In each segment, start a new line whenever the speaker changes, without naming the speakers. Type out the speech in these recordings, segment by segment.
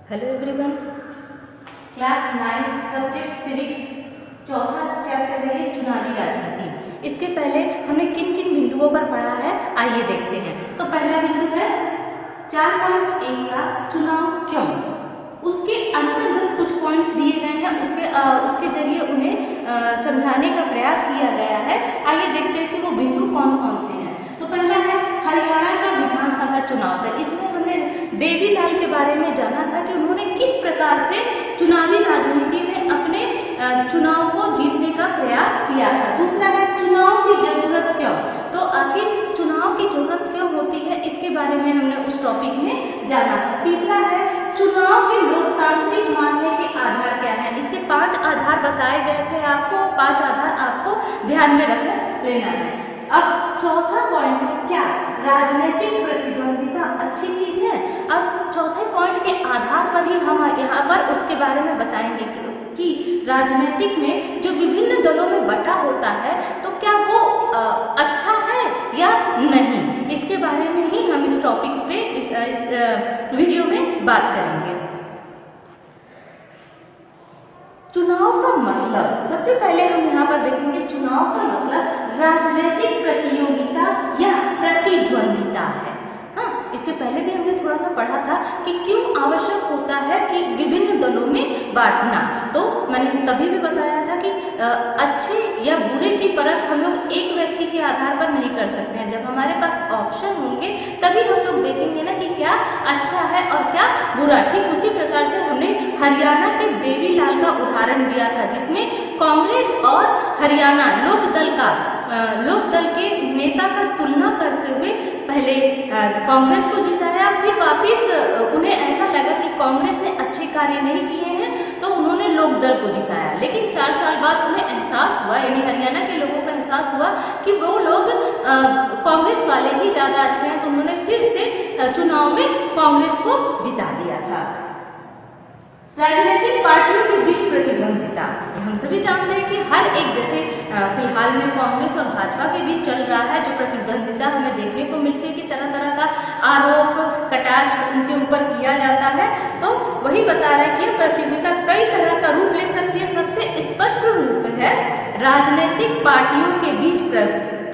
Hello everyone, class 9 subject civics चौथा chapter है चुनावी राजनीति। इसके पहले हमने किन किन बिंदुओं पर पढ़ा है, आइए देखते हैं। तो पहला बिंदु है 4.1 का चुनाव क्यों। उसके अंतर्गत कुछ पॉइंट्स दिए गए हैं, उसके जरिए उन्हें समझाने का प्रयास किया गया है। आइए देखते हैं कि वो बिंदु कौन कौन से हैं। तो पहला है हरियाणा का विधानसभा चुनाव था। इसमें हमने देवीलाल के बारे में जाना था कि उन्होंने किस प्रकार से चुनावी राजनीति में अपने चुनाव को जीतने का प्रयास किया था। दूसरा है चुनाव की जरूरत क्यों। तो आखिर चुनाव की जरूरत क्यों होती है, इसके बारे में हमने उस टॉपिक में जाना था। तीसरा है चुनाव के लोकतांत्रिक मानने के आधार क्या है। इसके 5 आधार बताए गए थे आपको, 5 आधार आपको ध्यान में रख लेना है। अब चौथा पॉइंट है क्या राजनीतिक प्रतिद्वंदिता अच्छी चीज है। अब चौथे पॉइंट के आधार पर ही हम यहाँ पर उसके बारे में बताएंगे कि राजनीतिक में जो विभिन्न दलों में बटा होता है तो क्या वो अच्छा है या नहीं। इसके बारे में ही हम इस टॉपिक पे इस वीडियो में बात करेंगे। चुनाव का मतलब, सबसे पहले हम यहाँ पर देखेंगे चुनाव का मतलब राजनीतिक प्रतियोगिता या प्रतिद्वंदिता है। हाँ, इसके पहले भी हमने थोड़ा सा पढ़ा था कि क्यों आवश्यक होता है कि विभिन्न दलों में बांटना। तो मैंने तभी भी बताया था कि अच्छे या बुरे की परख हम लोग एक व्यक्ति के आधार पर नहीं कर सकते हैं। जब हमारे पास ऑप्शन होंगे तभी हम लोग देखेंगे ना कि क्या अच्छा है और क्या बुरा। ठीक उसी प्रकार से हमने हरियाणा के देवीलाल का उदाहरण दिया था, जिसमें कांग्रेस और हरियाणा लोकदल के नेता का तुलना करते हुए पहले कांग्रेस को जिताया, फिर वापस उन्हें ऐसा लगा कि कांग्रेस ने अच्छे कार्य नहीं किए हैं तो उन्होंने लोकदल को जिताया। लेकिन 4 साल बाद उन्हें एहसास हुआ, यानी हरियाणा के लोगों को एहसास हुआ कि वो लोग कांग्रेस वाले ही ज़्यादा अच्छे हैं, तो उन्होंने फिर से चुनाव में कांग्रेस को जिता दिया था। राजनीतिक पार्टियों के बीच प्रतिद्वंदिता, हम सभी जानते हैं कि हर एक, जैसे फिलहाल में कांग्रेस और भाजपा के बीच चल रहा है जो प्रतिद्वंदिता हमें देखने को मिलती है कि तरह तरह का आरोप कटाक्ष उनके ऊपर किया जाता है। तो वही बता रहा है कि यह प्रतियोगिता कई तरह का रूप ले सकती है। सबसे स्पष्ट रूप है राजनीतिक पार्टियों के बीच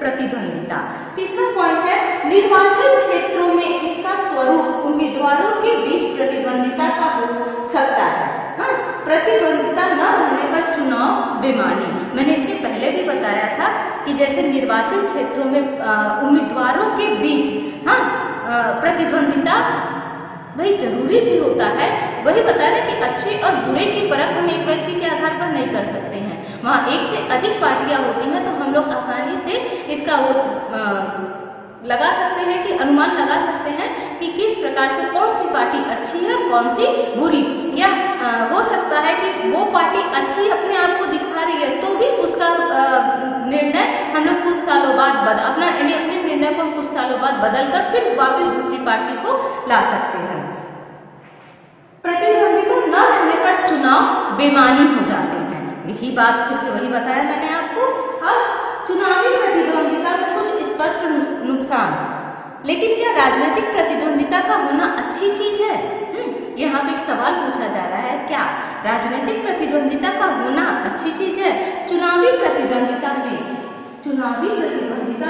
प्रतिद्वंदिता। तीसरा पॉइंट है निर्वाचन क्षेत्रों में इसका स्वरूप उम्मीदवारों के बीच प्रतिद्वंदिता का हो सकता है। हाँ, प्रतिद्वंदिता न रहने पर चुनाव बेमानी। मैंने इसके पहले भी बताया था कि जैसे निर्वाचन क्षेत्रों में उम्मीदवारों के बीच प्रतिद्वंदिता वही जरूरी भी होता है। वही बता रहे कि अच्छे और बुरे की परख हम एक व्यक्ति के आधार पर नहीं कर सकते हैं। वहाँ एक से अधिक पार्टियां होती हैं तो हम लोग आसानी से इसका वो लगा सकते हैं कि अनुमान लगा सकते हैं कि किस प्रकार से कौन सी पार्टी अच्छी है कौन सी बुरी। या हो सकता है कि वो पार्टी अच्छी अपने आप को दिखा रही है तो भी उसका निर्णय हम लोग कुछ सालों बाद अपने निर्णय को हम कुछ सालों बाद बदल कर फिर वापस दूसरी पार्टी को ला सकते हैं। प्रतिद्वंदिता न रहने पर चुनाव बेमानी हो जाते हैं। यही बात फिर से वही बताया मैंने आपको। अब चुनावी प्रतिद्वंदिता में कुछ स्पष्ट नुकसान, लेकिन क्या राजनीतिक प्रतिद्वंदिता का होना अच्छी चीज है। यहाँ पे एक सवाल पूछा जा रहा है, क्या राजनीतिक प्रतिद्वंदिता का होना अच्छी चीज है। चुनावी प्रतिद्वंदिता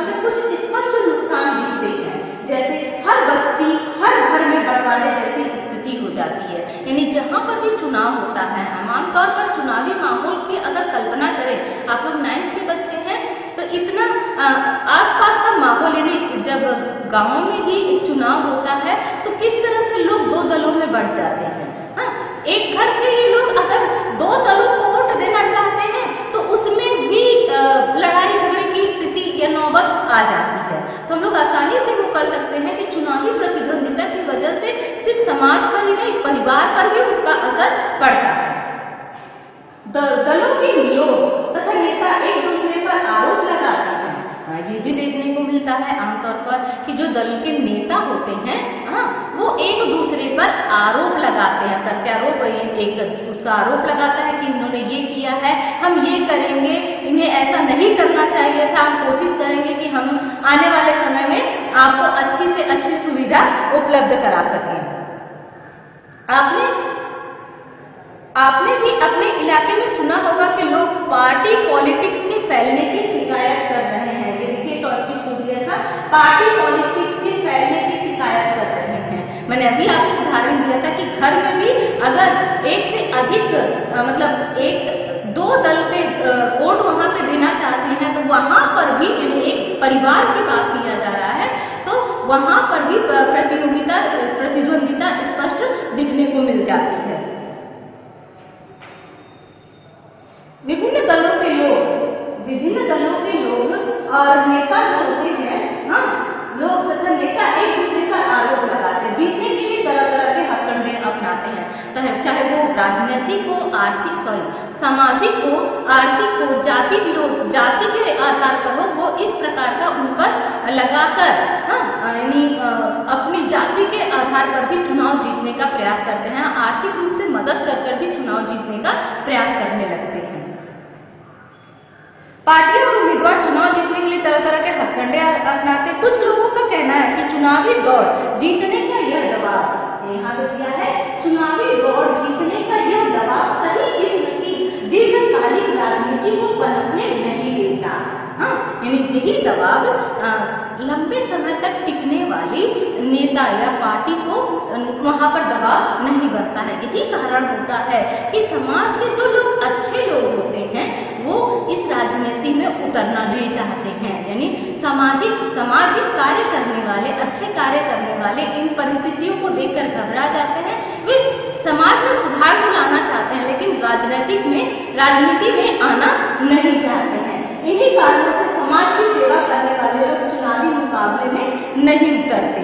में कुछ स्पष्ट नुकसान दिखते हैं, जैसे हर बस्ती हर घर में बंटवारे जैसी स्थिति हो जाती है। यानी जहाँ पर भी चुनाव होता है, हम आमतौर पर चुनावी माहौल की अगर कल्पना करें, आप लोग 9th के बच्चे हैं तो इतना आसपास का माहौल, यानी जब गाँव में ही एक चुनाव होता है तो किस तरह से लोग 2 दलों में बढ़ जाते हैं। हाँ, एक घर के ही लोग अगर 2 दलों को वोट देना चाहते हैं तो उसमें भी लड़ाई झगड़े की स्थिति या नौबत आ जाती है। तो हम लोग आसानी से वो कर सकते हैं कि चुनावी प्रतिद्वंदिता की वजह से सिर्फ समाज पर ही नहीं परिवार पर भी उसका असर पड़ता है। दलों के नियोग तथा नेता एक दूसरे पर आरोप लगाते हैं। ये भी देखने को मिलता है आमतौर पर कि जो दल के नेता होते हैं वो एक दूसरे पर आरोप लगाते हैं, प्रत्यारोप, एक उसका आरोप लगाता है कि इन्होंने ये किया है, हम ये करेंगे, इन्हें ऐसा नहीं करना चाहिए था, हम कोशिश करेंगे कि हम आने वाले समय में आपको अच्छी से अच्छी सुविधा उपलब्ध करा सकें। आपने आपने भी अपने इलाके में सुना होगा कि लोग पार्टी पॉलिटिक्स के फैलने की शिकायत कर रहे हैं। ये देखिए टॉपिक छूट गया था, पार्टी पॉलिटिक्स के फैलने की शिकायत कर रहे हैं। मैंने अभी आपको उदाहरण दिया था कि घर में भी अगर एक से अधिक मतलब एक दो दल के वोट वहां पे देना चाहते हैं तो वहां पर भी यानी एक परिवार की बात किया जा रहा है तो वहां पर भी प्रतिद्वंदिता स्पष्ट दिखने को मिल जाती है। विभिन्न दलों के लोग और नेता जो होते हैं, हाँ, लोग तथा नेता एक दूसरे पर आरोप लगाते हैं, जीतने के लिए तरह तरह के हथकंडे अपनाते हैं, चाहे वो राजनीतिक हो, सामाजिक हो, आर्थिक हो, जाति विरोध, जाति के आधार पर हो, वो इस प्रकार का उन पर लगाकर, हाँ, यानी अपनी जाति के आधार पर भी चुनाव जीतने का प्रयास करते हैं, आर्थिक रूप से मदद कर भी चुनाव जीतने का प्रयास करने लगते हैं। पार्टियां और उम्मीदवार चुनाव जीतने के लिए तरह तरह के हथकंडे अपनाते। कुछ लोगों का कहना है कि चुनावी दौड़ जीतने का यह दबाव, यहाँ पे दिया है, चुनावी दौड़ जीतने का यह दबाव सही किस्म की दीर्घकालिक राजनीति को पनपने नहीं देता। हाँ, यानी यही दबाव लंबे समय तक टिकने वाली नेता या पार्टी को वहां पर दबाव नहीं बनता है। यही कारण होता है कि समाज के जो लोग अच्छे लोग होते हैं वो इस राजनीति में उतरना नहीं चाहते हैं, यानी सामाजिक कार्य करने वाले, अच्छे कार्य करने वाले इन परिस्थितियों को देखकर घबरा जाते हैं। वे समाज में सुधार को लाना चाहते हैं लेकिन राजनीति में आना नहीं चाहते हैं। इन्हीं कारणों से समाज की सेवा करने वाले लोग चुनावी मुकाबले में नहीं उतरते।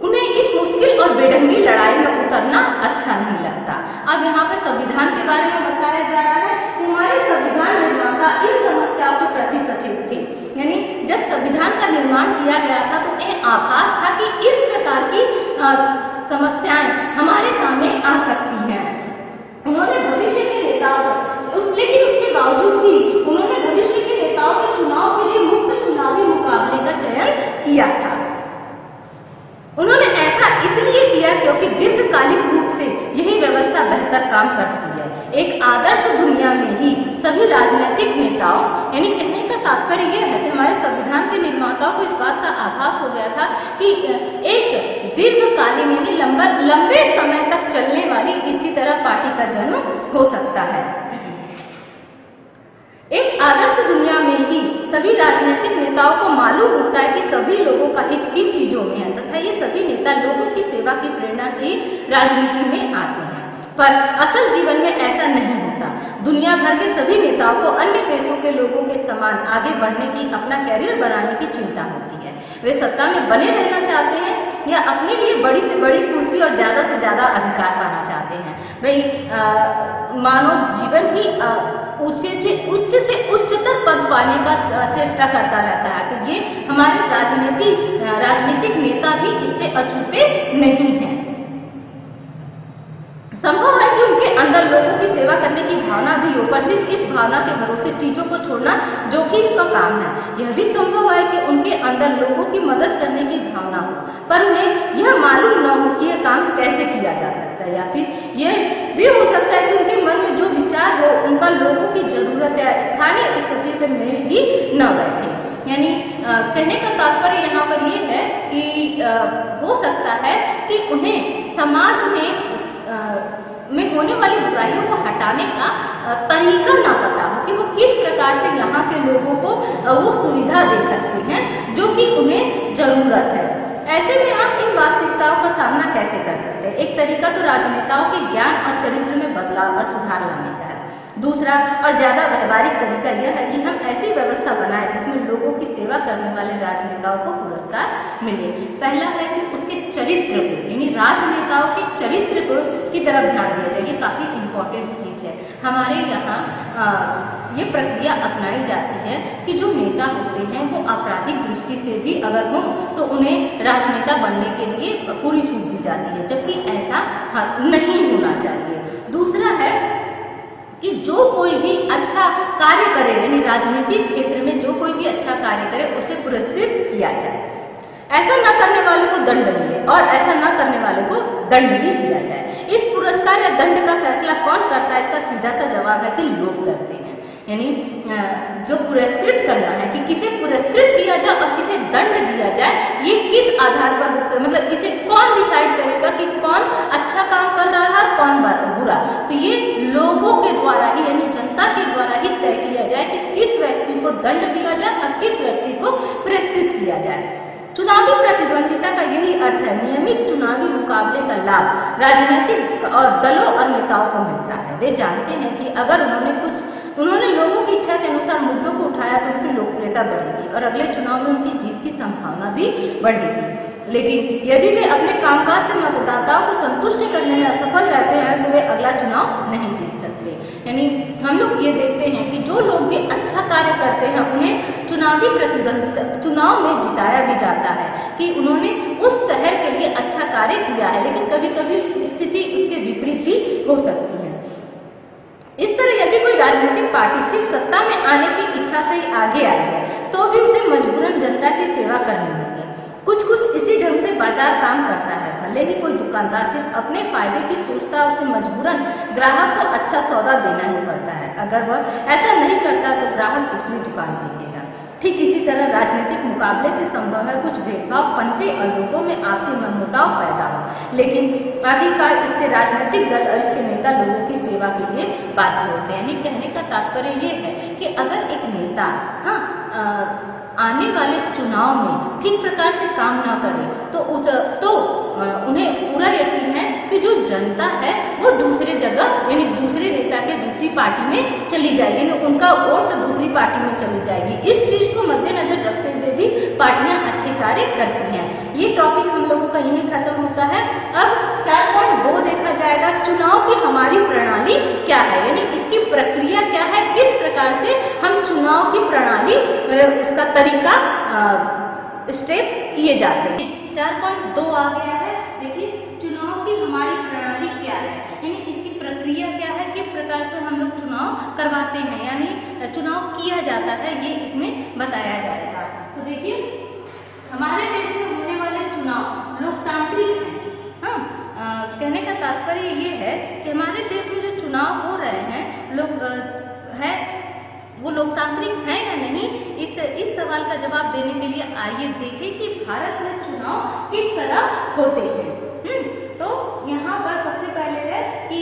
उन्हें इस मुश्किल और बेढंगी लड़ाई में उतरना अच्छा नहीं लगता। अब यहाँ पे संविधान के बारे में बताया जा रहा है कि हमारे संविधान निर्माता इन समस्याओं के प्रति सचेत थे, यानी जब संविधान का निर्माण किया गया था तो उन्हें आभास था कि इस प्रकार की समस्याएं हमारे सामने आ सकती हैं। उन्होंने भविष्य के नेताओं लेकिन उसके बावजूद भी उन्होंने भविष्य के नेताओं के चुनाव के लिए मुक्त चुनावी मुकाबले का चयन किया था। उन्होंने ऐसा इसलिए किया क्योंकि दीर्घकालिक रूप से यही व्यवस्था बेहतर काम करती है। एक आदर्श दुनिया में ही सभी राजनीतिक नेताओं, यानी कहने का तात्पर्य यह है कि हमारे संविधान के निर्माताओं को इस बात का आभास हो गया था कि एक दीर्घकालीन यानी लंबे समय तक चलने वाली इसी तरह पार्टी का जन्म हो सकता है। एक आदर्श दुनिया में ही सभी राजनीतिक नेताओं को मालूम होता है कि सभी लोगों का हित किन चीजों में है तथा ये सभी नेता लोगों की सेवा की प्रेरणा से राजनीति में आते हैं, पर असल जीवन में ऐसा नहीं होता। दुनिया भर के सभी नेताओं को अन्य पेशों के लोगों के समान आगे बढ़ने की, अपना कैरियर बनाने की चिंता होती है। वे सत्ता में बने रहना चाहते हैं या अपने लिए बड़ी से बड़ी कुर्सी और ज्यादा से ज्यादा अधिकार पाना चाहते हैं। भाई मानव जीवन ही उच्च से उच्चतर पद पाने का चेष्टा करता रहता है, तो ये हमारे राजनीतिक नेता भी इससे अछूते नहीं हैं। संभव है कि उनके अंदर लोगों की सेवा करने की भावना भी हो, पर सिर्फ इस भावना के भरोसे चीजों को छोड़ना जोखिम का काम है। यह भी संभव है कि उनके अंदर लोगों की मदद करने की भावना हो, पर उन्हें यह मालूम न हो कि यह काम कैसे किया जा सकता है, या फिर यह भी हो सकता है कि उनके मन में जो विचार हो उनका लोगों की जरूरत या स्थानीय स्थिति से मेल ही न बैठे। यानी कहने का तात्पर्य यहाँ पर यह है कि हो सकता है कि उन्हें समाज में होने वाली बुराइयों को हटाने का तरीका ना पता हो कि वो किस प्रकार से यहाँ के लोगों को वो सुविधा दे सकते हैं जो कि उन्हें जरूरत है। ऐसे में हम इन वास्तविकताओं का सामना कैसे कर सकते हैं? एक तरीका तो राजनेताओं के ज्ञान और चरित्र में बदलाव और सुधार लाने का है। दूसरा और ज़्यादा व्यवहारिक तरीका यह है कि हम ऐसी व्यवस्था बनाएं जिसमें लोगों की सेवा करने वाले राजनेताओं को पुरस्कार मिले। पहला है कि उसके चरित्र को, यानी राजनेताओं के चरित्र को की तरफ ध्यान दिया जाए। ये काफ़ी इम्पोर्टेंट चीज़ है। हमारे यहाँ ये प्रक्रिया अपनाई जाती है कि जो नेता होते हैं वो आपराधिक दृष्टि से भी अगर हो तो उन्हें राजनेता बनने के लिए पूरी छूट दी जाती है, जबकि ऐसा नहीं होना चाहिए। दूसरा है कि जो कोई भी अच्छा कार्य करे, यानी राजनीतिक क्षेत्र में जो कोई भी अच्छा कार्य करे उसे पुरस्कृत किया जाए। ऐसा न करने वाले को दंड मिले और ऐसा न करने वाले को दंड भी दिया जाए। इस पुरस्कार या दंड का फैसला कौन करता है? इसका सीधा सा जवाब है कि लोग करते हैं। यानी जो पुरस्कृत करना है कि किसे पुरस्कृत किया जाए और किसे दंड दिया जाए, ये किस आधार पर होता है, मतलब इसे कौन डिसाइड करेगा कि कौन अच्छा काम कर रहा है कौन बुरा? तो ये लोगों के द्वारा ही, यानी जनता के द्वारा ही तय किया जाए कि किस व्यक्ति को दंड दिया जाए और किस व्यक्ति को पुरस्कृत किया जाए। चुनावी प्रतिद्वंदिता का यही अर्थ है। नियमित चुनावी मुकाबले का लाभ राजनीतिक और दलों और नेताओं को मिलता है। वे जानते हैं कि अगर उन्होंने लोगों की इच्छा के अनुसार मुद्दों को उठाया तो उनकी लोकप्रियता बढ़ेगी और अगले चुनाव में उनकी जीत की संभावना भी बढ़ेगी। लेकिन यदि वे अपने कामकाज से मतदाताओं को संतुष्ट करने में असफल रहते हैं तो वे अगला चुनाव नहीं जीत सकते। यानी हम लोग ये देखते हैं कि जो लोग भी अच्छा कार्य करते हैं उन्हें चुनावी प्रतिद्वंदिता चुनाव में जिताया भी जाता है कि उन्होंने उस शहर के लिए अच्छा कार्य किया है, लेकिन कभी कभी स्थिति उसके विपरीत भी हो सकती है। इस तरह यदि कोई राजनीतिक पार्टी सिर्फ सत्ता में आने की इच्छा से ही आगे आई है तो भी उसे मजबूरन जनता की सेवा करनी होगी। कुछ इसी ढंग से बाजार काम करता है। भले ही कोई दुकानदार सिर्फ अपने फायदे की सोचता है, उसे मजबूरन ग्राहक को अच्छा सौदा देना ही पड़ता है। अगर वह ऐसा नहीं करता तो ग्राहक दूसरी दुकान देखेगा। ठीक इसी तरह राजनीतिक मुकाबले से संभव है कुछ भेदभाव पनपे और लोगों में आपसी मनमुटाव पैदा हो, लेकिन आखिरकार इससे राजनीतिक दल और इसके नेता लोगों की सेवा के लिए बाध्य होते हैं। यानी कहने का तात्पर्य ये है कि अगर एक नेता आने वाले चुनाव में ठीक प्रकार से काम ना करे तो उन्हें पूरा यकीन है कि जो जनता है वो दूसरी जगह यानी दूसरे नेता के दूसरी पार्टी में चली जाएगी, यानी उनका वोट दूसरी पार्टी में चली जाएगी। इस चीज को मद्देनजर रखते हुए भी पार्टियां अच्छे कार्य करती हैं। ये टॉपिक हम लोगों का यही खत्म होता है। अब 4.2 देखा जाएगा, चुनाव की हमारी प्रणाली क्या है, यानी इसकी प्रक्रिया क्या है, किस प्रकार से हम चुनाव की प्रणाली उसका तरीका स्टेप्स किए जाते हैं। 4.2 आ गया है। देखिए, चुनाव की हमारी प्रणाली क्या है, यानी इसकी प्रक्रिया क्या है, किस प्रकार से हम लोग चुनाव करवाते हैं, यानी चुनाव किया जाता है, ये इसमें बताया जाएगा। तो देखिए, हमारे देश में होने वाले चुनाव लोकतांत्रिक हैं। कहने का तात्पर्य ये है कि हमारे देश में जो चुनाव हो रहे हैं वो लोकतांत्रिक है या नहीं। इस सवाल का जवाब देने के लिए आइए देखें कि भारत में चुनाव किस तरह होते हैं। तो यहाँ पर सबसे पहले है कि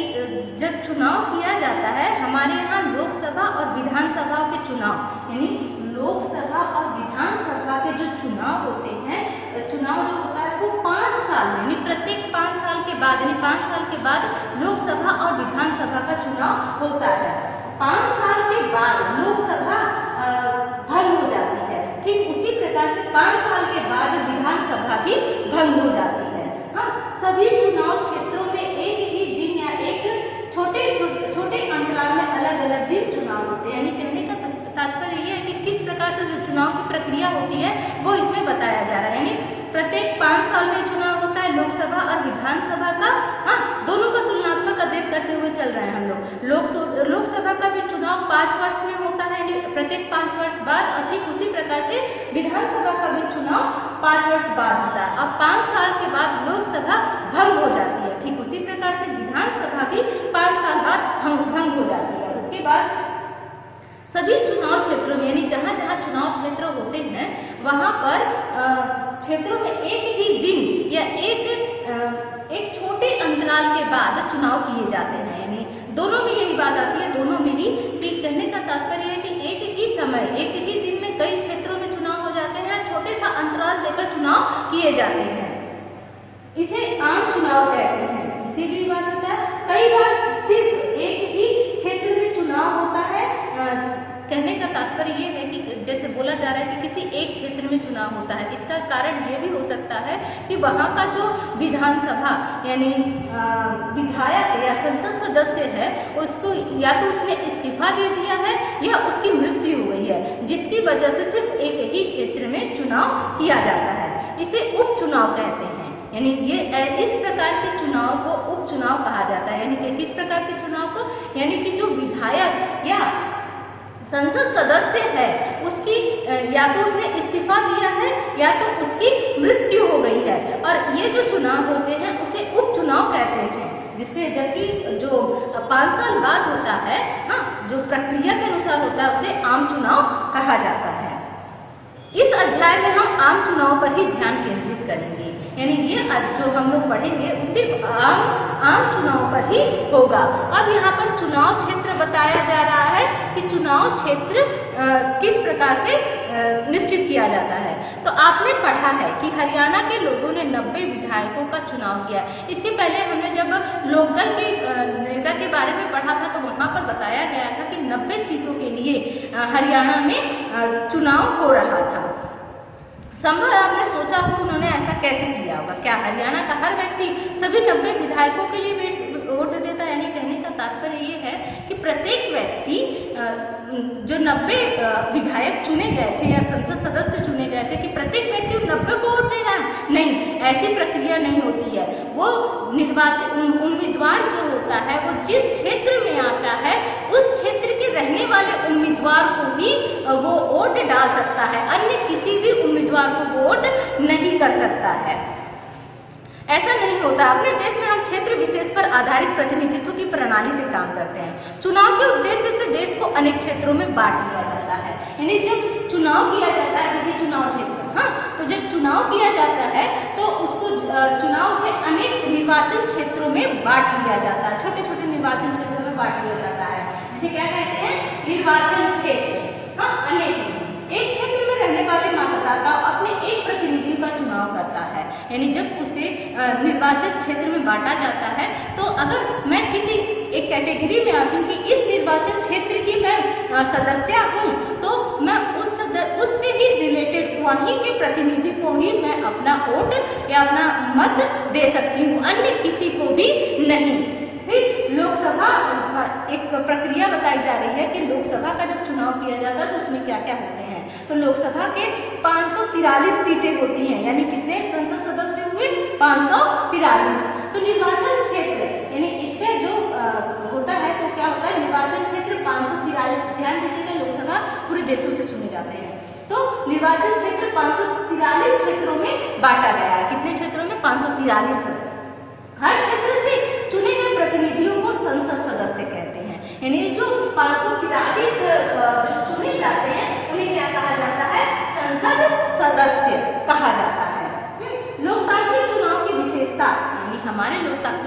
जब चुनाव किया जाता है, हमारे यहाँ लोकसभा और विधानसभा के चुनाव, यानी लोकसभा और विधानसभा के जो चुनाव होते हैं, चुनाव जो होता है वो 5 साल में, यानी प्रत्येक 5 साल के बाद, यानी 5 साल के बाद लोकसभा और विधानसभा का चुनाव होता है। 5 साल के बाद लोकसभा भंग हो जाती है। ठीक उसी प्रकार से 5 साल के बाद विधानसभा भी भंग हो जाती है। सभी चुनाव क्षेत्रों में एक ही दिन या एक छोटे अंतराल में अलग अलग दिन चुनाव होते हैं। यानी कहने का तात्पर्य ये है कि किस प्रकार से जो चुनाव की प्रक्रिया होती है वो इसमें बताया जा रहा है। यानी प्रत्येक 5 साल में चुनाव होता है लोकसभा और विधानसभा का। दोनों का तुलनात्मक अध्ययन करते हुए चल रहे हैं हम लोग। लोकसभा का भी चुनाव 5 वर्ष में होता है, यानी प्रत्येक 5 वर्ष बाद, और ठीक उसी प्रकार से विधानसभा का भी चुनाव 5 वर्ष बाद होता है। और 5 साल के बाद लोकसभा भंग हो जाती है। ठीक उसी प्रकार से विधानसभा भी 5 साल बाद भंग हो जाती है। उसके बाद सभी चुनाव क्षेत्रों में, यानी जहाँ जहाँ चुनाव क्षेत्र होते हैं वहाँ पर क्षेत्रों में एक ही दिन या एक छोटे अंतराल के बाद चुनाव किए जाते हैं। यानी दोनों में यही बात आती है, दोनों में ही कि कहने का तात्पर्य है कि एक ही समय, एक ही दिन में कई क्षेत्रों में चुनाव हो जाते हैं, छोटे सा अंतराल देकर चुनाव किए जाते हैं। इसे आम चुनाव कहते हैं। इसीलिए बात होता है, कई बार सिर्फ एक ही क्षेत्र में चुनाव होता है। कहने का तात्पर्य ये है कि जैसे बोला जा रहा है कि किसी एक क्षेत्र में चुनाव होता है, इसका कारण ये भी हो सकता है कि वहाँ का जो विधानसभा यानी विधायक या संसद सदस्य है उसको या तो उसने इस्तीफा दे दिया है या उसकी मृत्यु हो गई है, जिसकी वजह से सिर्फ एक ही क्षेत्र में चुनाव किया जाता है। इसे उपचुनाव कहते हैं। यानी ये इस प्रकार के चुनाव को उपचुनाव कहा जाता है। यानी कि किस प्रकार के चुनाव को, यानी कि जो विधायक या संसद सदस्य है उसकी या तो उसने इस्तीफा दिया है या तो उसकी मृत्यु हो गई है, और ये जो चुनाव होते हैं उसे जिससे जबकि जो 5 साल बाद होता है, हाँ, जो प्रक्रिया के अनुसार होता है उसे आम चुनाव कहा जाता है। इस अध्याय में हम आम चुनाव पर ही ध्यान केंद्रित करेंगे, यानी ये जो हम लोग पढ़ेंगे वो सिर्फ आम चुनाव पर ही होगा। अब यहाँ पर चुनाव क्षेत्र बताया जा रहा है कि चुनाव क्षेत्र किस प्रकार से निश्चित किया जाता है। तो आपने पढ़ा है कि हरियाणा के लोगों ने 90 विधायकों का चुनाव किया। इसके पहले हमने जब लोकदल के नेता के बारे में पढ़ा था तो वहाँ पर बताया गया था कि 90 सीटों के लिए हरियाणा में चुनाव हो रहा था। संभव आपने सोचा हो उन्होंने ऐसा कैसे किया होगा। क्या हरियाणा का हर व्यक्ति सभी 90 विधायकों के लिए वोट देता? यानी कहने का तात्पर्य ये है कि प्रत्येक व्यक्ति जो 90 विधायक चुने गए थे या संसद सदस्य चुने गए थे कि प्रत्येक व्यक्ति उन 90 को वोट दे रहा है? नहीं, ऐसी प्रक्रिया नहीं होती है। वो उम्मीदवार जो होता है वो जिस क्षेत्र में आता है उस क्षेत्र के रहने वाले उम्मीदवार को ही वो वोट डाल सकता है, अन्य किसी भी उम्मीदवार को वोट नहीं कर सकता है। ऐसा नहीं होता। अपने देश में हम क्षेत्र विशेष पर आधारित प्रतिनिधित्व की प्रणाली से काम करते हैं। चुनाव के उद्देश्य से देश को अनेक क्षेत्रों में बांट दिया जाता है। यानी जब चुनाव किया जाता है, देखिए चुनाव क्षेत्र, हाँ, तो जब चुनाव किया जाता है तो उसको चुनाव से अनेक निर्वाचन क्षेत्रों में बांट लिया जाता है, छोटे छोटे निर्वाचन क्षेत्रों में बांट लिया जाता है, जिसे क्या कहते हैं? निर्वाचन क्षेत्र। हाँ, अनेक एक क्षेत्र में रहने वाले मतदाता अपने एक प्रतिनिधि का चुनाव करता है। यानी जब उसे निर्वाचन क्षेत्र में बांटा जाता है तो अगर मैं किसी एक कैटेगरी में आती हूँ कि इस निर्वाचन क्षेत्र की मैं सदस्य हूँ तो मैं उससे ही रिलेटेड वहीं के प्रतिनिधि को ही मैं अपना वोट या अपना मत दे सकती हूँ, अन्य किसी को भी नहीं। फिर लोकसभा एक प्रक्रिया बताई जा रही है कि लोकसभा का जब चुनाव किया जाता है तो उसमें क्या क्या होते हैं। तो लोकसभा के 543 सीटें होती हैं, यानी कितने संसद सदस्य हुए? 543। तो निर्वाचन क्षेत्र यानी इसका जो होता है तो क्या होता है? निर्वाचन क्षेत्र 543। ध्यान दीजिएगा, लोकसभा पूरे देशों से चुने जाते हैं। तो निर्वाचन क्षेत्र 543 क्षेत्रों में बांटा गया है। कितने क्षेत्रों में? 543। हर क्षेत्र से चुने गए प्रतिनिधियों को संसद सदस्य कहते हैं। यानी जो 543 जो चुने जाते हैं उन्हें क्या कहा जाता है? संसद सदस्य कहा जाता है। लोकतांत्रिक चुनाव की विशेषता, यानी हमारे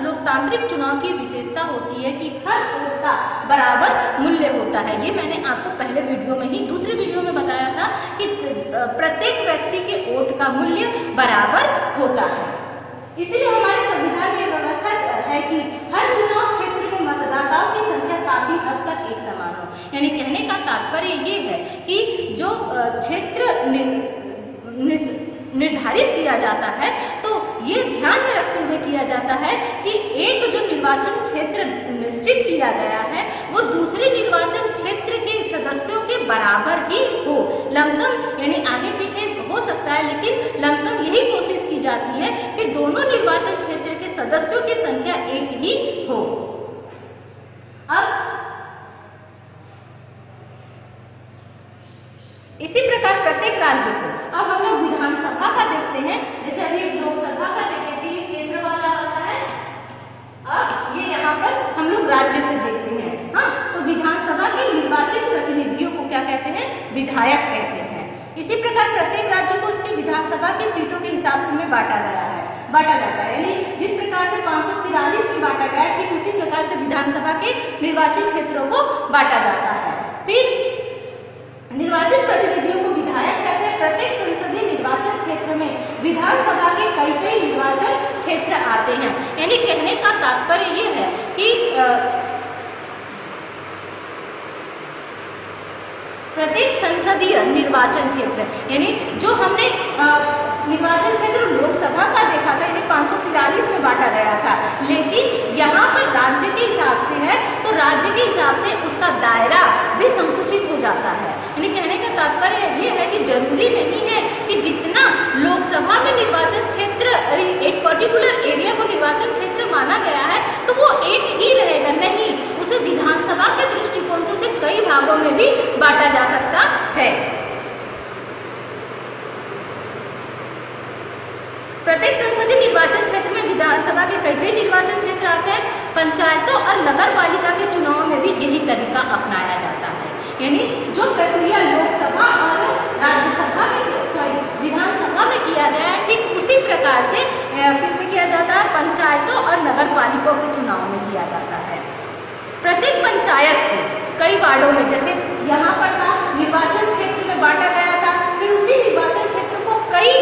लोकतांत्रिक चुनाव की विशेषता होती है कि हर वोट का बराबर मूल्य होता है। ये मैंने आपको पहले वीडियो में ही, दूसरे वीडियो में बताया था कि प्रत्येक व्यक्ति के वोट का मूल्य बराबर होता है। इसलिए हमारे संविधान में व्यवस्था है कि हर चुनाव क्षेत्र में मतदाताओं की संख्या काफी हद तक एक समान हो। यानी कहने का तात्पर्य ये है कि जो क्षेत्र निर्धारित किया जाता है तो ये ध्यान में रखते हुए किया जाता है कि एक जो निर्वाचन क्षेत्र निश्चित किया गया है वो दूसरे निर्वाचन क्षेत्र के सदस्यों के बराबर ही हो। लमसम यानी आगे पीछे हो सकता है, लेकिन लमसम यही कोशिश की जाती है कि दोनों निर्वाचन क्षेत्र के सदस्यों की संख्या एक ही हो। अब इसी प्रकार प्रत्येक राज्य को, अब हम लोग विधानसभा का देखते हैं। जैसे अभी लोकसभा का देखे थे, केंद्र वाला होता है। अब ये यहाँ पर हम लोग राज्य से देखते हैं। हाँ, तो विधानसभा के निर्वाचित प्रतिनिधियों को क्या कहते हैं? विधायक कहते हैं। इसी प्रकार प्रत्येक राज्य को उसके विधानसभा की सीटों के हिसाब से में बांटा जाता है। यानी जिस प्रकार से 543 में बांटा गया, ठीक उसी प्रकार से विधानसभा के निर्वाचित क्षेत्रों को बांटा जाता है। फिर निर्वाचित प्रतिनिधियों को विधायक कहते हैं। प्रत्येक संसदीय निर्वाचन क्षेत्र में विधानसभा के कई निर्वाचन क्षेत्र आते हैं। यानी कहने का तात्पर्य ये है कि प्रत्येक संसदीय निर्वाचन क्षेत्र, यानी जो हमने निर्वाचन क्षेत्र लोकसभा का देखा था, यानी 543 में बांटा गया था, लेकिन यहाँ पर राज्य के हिसाब से है तो राज्य के हिसाब से उसका दायरा भी संकुचित हो जाता है। यानी कहने का तात्पर्य ये है कि जरूरी नहीं है कि जितना लोकसभा में निर्वाचन क्षेत्र एक पर्टिकुलर एरिया को निर्वाचन क्षेत्र माना गया है तो वो एक ही रहेगा, नहीं, उसे विधानसभा के दृष्टिकोण से उसे कई भागों में भी बांटा जा सकता है। प्रत्येक संसदीय निर्वाचन क्षेत्र में विधानसभा के कई निर्वाचन क्षेत्र आते हैं। अपनाया जाता है। यानी जो प्रक्रिया लोकसभा और राज्यसभा में विधानसभा में किया गया है, ठीक उसी प्रकार से किसमें किया जाता है, पंचायतों और नगर पालिकाओं के चुनाव में किया जाता है। प्रत्येक पंचायत को कई वार्डों में, जैसे यहाँ पर था निर्वाचन क्षेत्र में बांटा गया था, फिर उसी निर्वाचन क्षेत्र को कई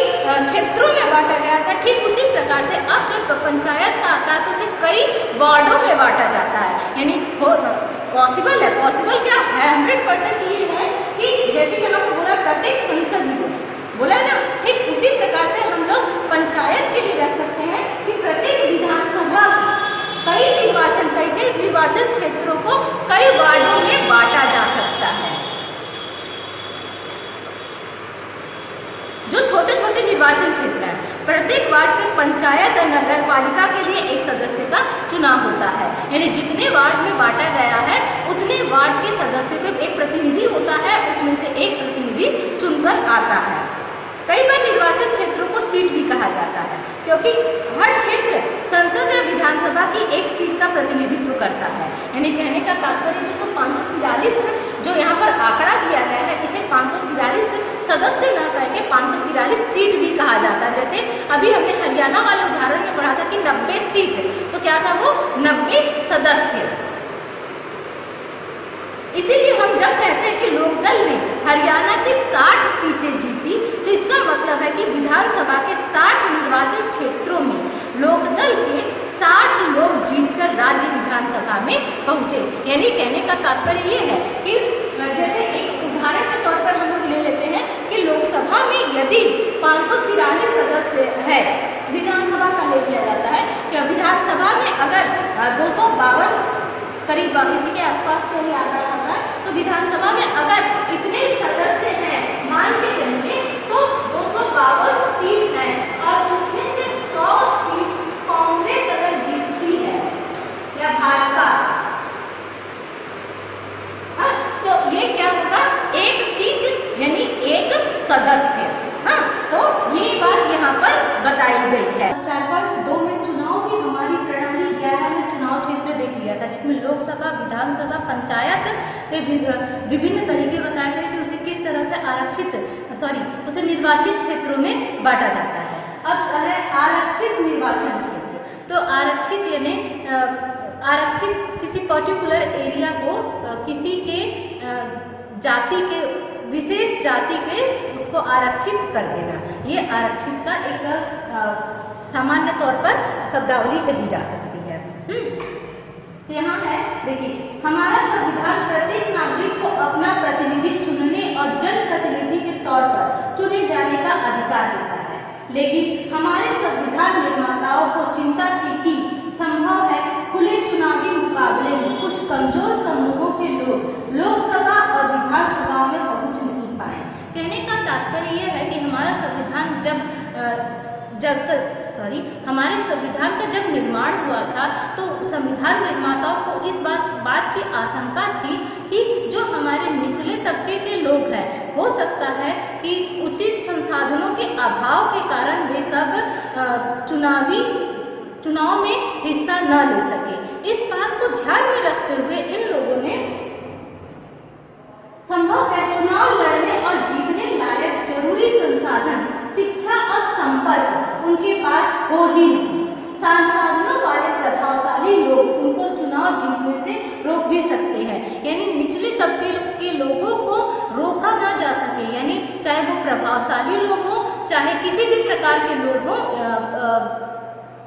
क्षेत्रों में बांटा गया था, ठीक उसी प्रकार से अब जब पंचायत का आता है तो उसे कई वार्डों में बांटा जाता है। यानी पॉसिबल है, पॉसिबल क्या है, 100% ये है कि जैसे यहाँ पर बोला प्रत्येक संसद बोला ना, ठीक उसी प्रकार से हम लोग पंचायत के लिए रख सकते हैं कि प्रत्येक विधानसभा कई निर्वाचन क्षेत्रों को कई वार्डों में बांटा जा सकता है। जो छोटे छोटे निर्वाचन क्षेत्र हैं, प्रत्येक वार्ड से पंचायत और नगर पालिका के लिए एक सदस्य का चुनाव होता है। यानी जितने वार्ड में बांटा गया है उतने वार्ड के सदस्यों का एक प्रतिनिधि होता है, उसमें से एक प्रतिनिधि चुनकर आता है। कई बार निर्वाचन क्षेत्रों को सीट भी कहा जाता है, क्योंकि हर क्षेत्र संसद या विधानसभा की एक सीट का प्रतिनिधित्व करता है। यानी कहने का तात्पर्य जो 543 जो यहाँ पर आंकड़ा दिया गया है, इसे 543 सदस्य न करके 543 सीट भी कहा जाता है। जैसे अभी हमने हरियाणा वाले उदाहरण में पढ़ा था कि 90 सीट, तो क्या था वो 90 सदस्य। इसीलिए हम जब कहते हैं कि लोकदल ने हरियाणा की 60 सीटें जीती, तो इसका मतलब है कि विधानसभा के 60 निर्वाचन क्षेत्रों में लोकदल के 60 लोग जीतकर राज्य विधानसभा में पहुंचे। यानी कहने का तात्पर्य ये है कि जैसे एक उदाहरण के तौर पर हम लोग ले लेते हैं कि लोकसभा में यदि 543 सदस्य है, विधानसभा का ले लिया जाता है कि विधानसभा में अगर 252 करीब इसी के आसपास के लिए आंकड़ा होगा, तो विधानसभा में अगर इतने सदस्य हैं, मान के चलिए तो 252 सीट है और उसमें से 100 सीट कांग्रेस अगर जीतती है या भाजपा, तो ये क्या होगा, एक सीट यानी एक सदस्य। हाँ, तो ये बात यहाँ पर बताई गई है। 4.2 में चुनाव की हमारी प्रणाली क्या है, चुनाव क्षेत्र देख लिया था, जिसमें लोकसभा, विधानसभा, पंचायत के विभिन्न तरीके बताए गए कि उसे किस तरह से उसे निर्वाचित क्षेत्रों में बांटा जाता है। अब है आरक्षित निर्वाचन क्षेत्र। तो आरक्षित यानी आरक्षित किसी पर्टिकुलर एरिया को किसी के जाति के, विशेष जाति के उसको आरक्षित कर देना, ये आरक्षित का एक सामान्य तौर पर शब्दावली कही जा सकती है। तो यहाँ है, देखिए, हमारा संविधान प्रत्येक नागरिक को अपना प्रतिनिधि चुनने और जनप्रतिनिधि के तौर पर चुने जाने का अधिकार देता है, लेकिन हमारे संविधान निर्माताओं को चिंता थी कि संभव है खुले चुनावी मुकाबले में कुछ कमजोर समूहों के लोग लोकसभा और विधानसभा में पहुंच नहीं पाए। कहने का तात्पर्य यह है कि हमारा संविधान हमारे संविधान का जब निर्माण हुआ था, तो संविधान निर्माताओं को इस बात की आशंका थी कि जो हमारे निचले तबके के लोग हैं, हो सकता है कि उचित संसाधनों के अभाव के कारण वे सब चुनाव में हिस्सा न ले सके। इस बात को ध्यान में रखते हुए इन लोगों ने संभव है चुनाव लड़ने और जीतने लायक जरूरी संसाधन, शिक्षा और संपर्क उनके पास हो ही नहीं। संसाधनों वाले प्रभावशाली लोग उनको चुनाव जीतने से रोक भी सकते हैं। यानी निचले तबके के लोगों को रोका ना जा सके, यानी चाहे वो प्रभावशाली लोग हों, चाहे किसी भी प्रकार के लोग हों,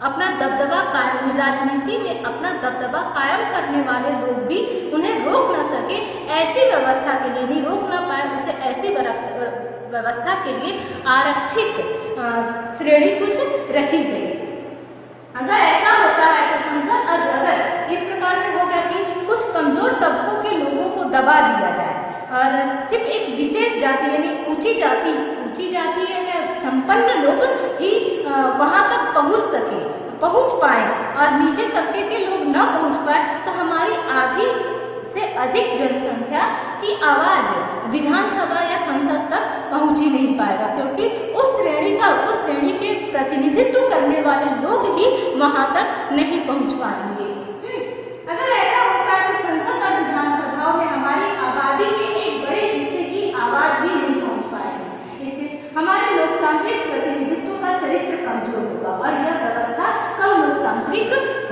अपना दबदबा कायम, राजनीति में अपना दबदबा कायम करने वाले लोग भी उन्हें रोक ना सके, ऐसी व्यवस्था के लिए नहीं रोक ना पाए, उसे ऐसी व्यवस्था के लिए आरक्षित श्रेणी कुछ रखी गई। अगर ऐसा होता है तो संसद अगर इस प्रकार से हो गया कि कुछ कमजोर तबकों के लोगों को दबा दिया जाए और सिर्फ एक विशेष जाति यानी ऊंची जाति या संपन्न लोग ही वहां तक पहुंच पाए और नीचे तबके के लोग न पहुंच पाए, तो हमारी आधी से अधिक जनसंख्या की आवाज विधानसभा या संसद तक पहुंच ही नहीं पाएगा, क्योंकि उस श्रेणी के प्रतिनिधित्व करने वाले लोग ही वहां तक नहीं पहुंच पाएंगे। अगर ऐसा होता है तो संसद और विधानसभाओं में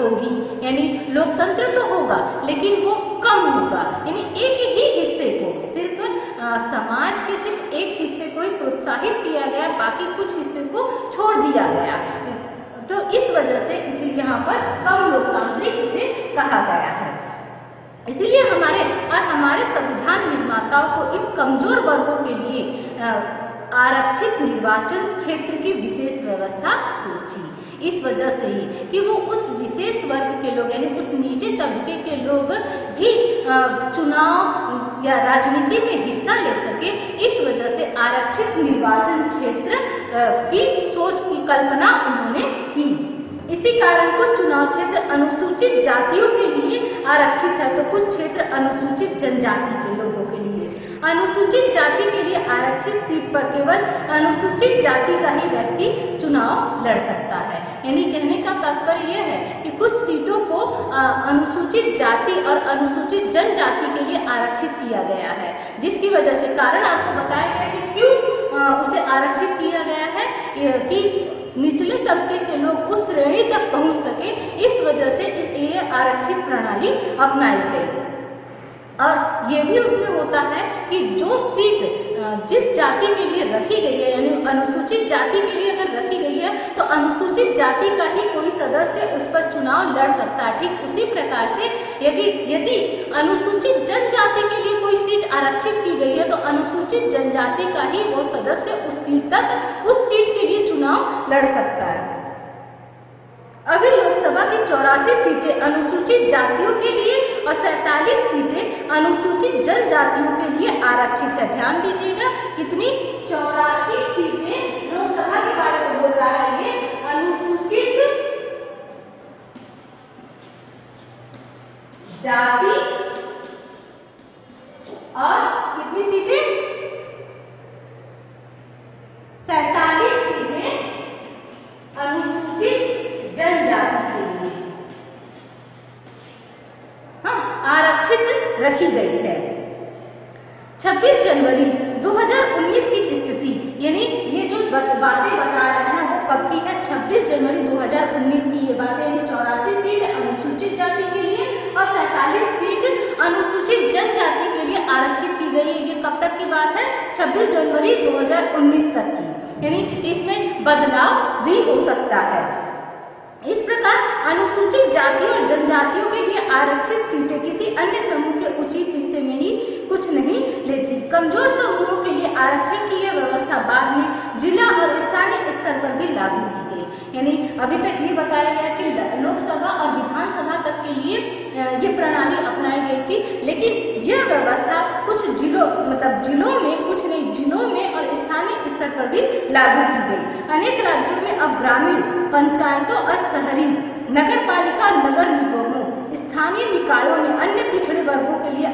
होगी, यानी लोकतंत्र तो होगा लेकिन वो कम होगा, यानी एक ही हिस्से को सिर्फ समाज के सिर्फ एक हिस्से को ही प्रोत्साहित किया गया, बाकी कुछ हिस्से को छोड़ दिया गया। तो इस वजह से इसे यहाँ पर कम लोकतांत्रिक उसे कहा गया है। इसीलिए हमारे संविधान निर्माताओं को इन कमजोर वर्गों के लिए आरक्षित निर्वाचन क्षेत्र की विशेष व्यवस्था सोची। इस वजह से ही कि वो उस विशेष वर्ग के लोग यानी उस नीचे तबके के लोग भी चुनाव या राजनीति में हिस्सा ले सके, इस वजह से आरक्षित निर्वाचन क्षेत्र की सोच की कल्पना उन्होंने की। इसी कारण कुछ चुनाव क्षेत्र अनुसूचित जातियों के लिए आरक्षित है तो कुछ क्षेत्र अनुसूचित जनजाति के लोगों के लिए। अनुसूचित जाति के लिए आरक्षित सीट पर केवल अनुसूचित जाति का ही व्यक्ति चुनाव लड़ सकता है। यानी कहने का तात्पर्य यह है कि कुछ सीटों को अनुसूचित जाति और अनुसूचित जनजाति के लिए आरक्षित किया गया है, जिसकी वजह से कारण आपको बताया गया कि क्यों उसे आरक्षित किया गया है कि निचले तबके के लोग उस श्रेणी तक पहुंच सके, इस वजह से ये आरक्षित प्रणाली अपनाई गई। और ये भी उसमें होता है कि जो सीट जिस जाति के लिए रखी गई है यानी अनुसूचित जाति के लिए अगर रखी गई है तो अनुसूचित जाति का ही कोई सदस्य उस पर चुनाव लड़ सकता है। ठीक उसी प्रकार से यदि अनुसूचित जनजाति के लिए कोई सीट आरक्षित की गई है तो अनुसूचित जनजाति का ही वो सदस्य उस सीट के लिए चुनाव लड़ सकता है। अभी लोकसभा की 84 सीटें अनुसूचित जातियों के लिए और 47 सीटें अनुसूचित जनजातियों के लिए आरक्षित है। ध्यान दीजिएगा कितनी 84 सीटें लोकसभा के बारे में बोल रहा है ये अनुसूचित जाति और कितनी सीटें 47 सीटें अनुसूचित जनजाति के लिए आरक्षित रखी गई है। 26 जनवरी 2019 की स्थिति यानी ये जो बातें बता रहे हैं वो कब की है? 26 जनवरी 2019 की ये बातें, यानी 84 सीट अनुसूचित जाति के लिए और 47 सीट अनुसूचित जनजाति के लिए आरक्षित की गई है। ये कब तक की बात है? 26 जनवरी 2019 तक की, यानी इसमें बदलाव भी हो सकता है। इस प्रकार अनुसूचित जाति और जनजातियों के लिए आरक्षित सीटें किसी अन्य समूह के उचित हिस्से में ही कुछ नहीं लेती। कमजोर समूहों के लिए आरक्षण की यह व्यवस्था बाद में जिला और स्थानीय स्तर पर भी लागू की गई। यानी अभी तक ये बताया गया कि लोकसभा और विधानसभा तक के लिए ये प्रणाली अपनाई गई थी, लेकिन यह व्यवस्था कुछ जिलों में कुछ नहीं, जिलों में और स्थानीय स्तर पर भी लागू की गई। अनेक राज्यों में अब ग्रामीण पंचायतों और शहरी नगरपालिका नगर निगमों स्थानीय निकायों में अन्य पिछड़े वर्गों के लिए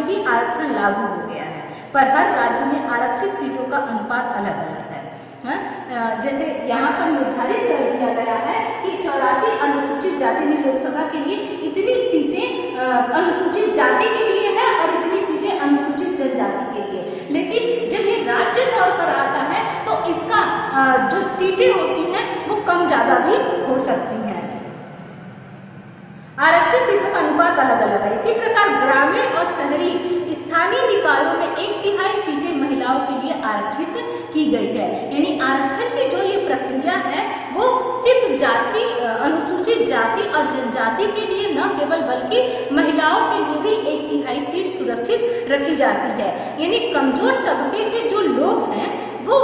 भी आरक्षण लागू हो गया है, पर हर राज्य में आरक्षित सीटों का अनुपात अलग अलग है। जैसे यहाँ पर निर्धारित कर दिया गया है कि 84 अनुसूचित जाति ने लोकसभा के लिए इतनी सीटें अनुसूचित जाति के लिए है और इतनी सीटें अनुसूचित जनजाति के लिए, लेकिन जब ये राज्य तौर पर आता है तो इसका जो सीटें होती हैं वो कम ज़्यादा भी हो सकती हैं। आरक्षित सीटों का अनुपात अलग अलग है। इसी प्रकार ग्रामीण और शहरी स्थानीय निकायों में 1/3 सीटें महिलाओं के लिए आरक्षित की गई है। यानी आरक्षण की जो ये प्रक्रिया है वो सिर्फ अनुसूचित जाति और जनजाति के लिए न केवल बल्कि महिलाओं के लिए भी 1/3 सीट सुरक्षित रखी जाती है। यानी कमजोर तबके के जो लोग हैं वो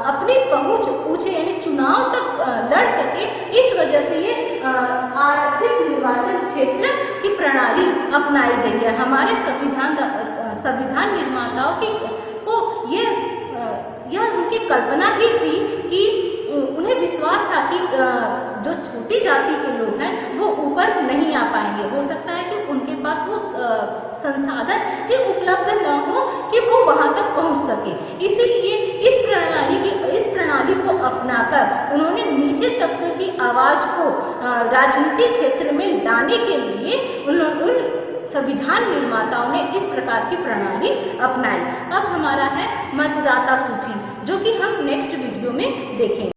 अपनी पहुंच ऊंचे यानी चुनाव तक लड़ सके, इस वजह से ये आरक्षित निर्वाचन क्षेत्र की प्रणाली अपनाई गई है। हमारे संविधान निर्माताओं को यह उनकी कल्पना ही थी कि उन्हें विश्वास था कि जो छोटी जाति के लोग हैं वो ऊपर नहीं आ पाएंगे। हो सकता है कि उनके पास वो संसाधन ही उपलब्ध न हो कि वो वहां तक पहुंच सके। इसीलिए इस प्रणाली को अपनाकर उन्होंने नीचे तबके की आवाज को राजनीति क्षेत्र में लाने के लिए उन संविधान निर्माताओं ने इस प्रकार की प्रणाली अपनाई। अब हमारा है मतदाता सूची, जो कि हम नेक्स्ट वीडियो में देखेंगे।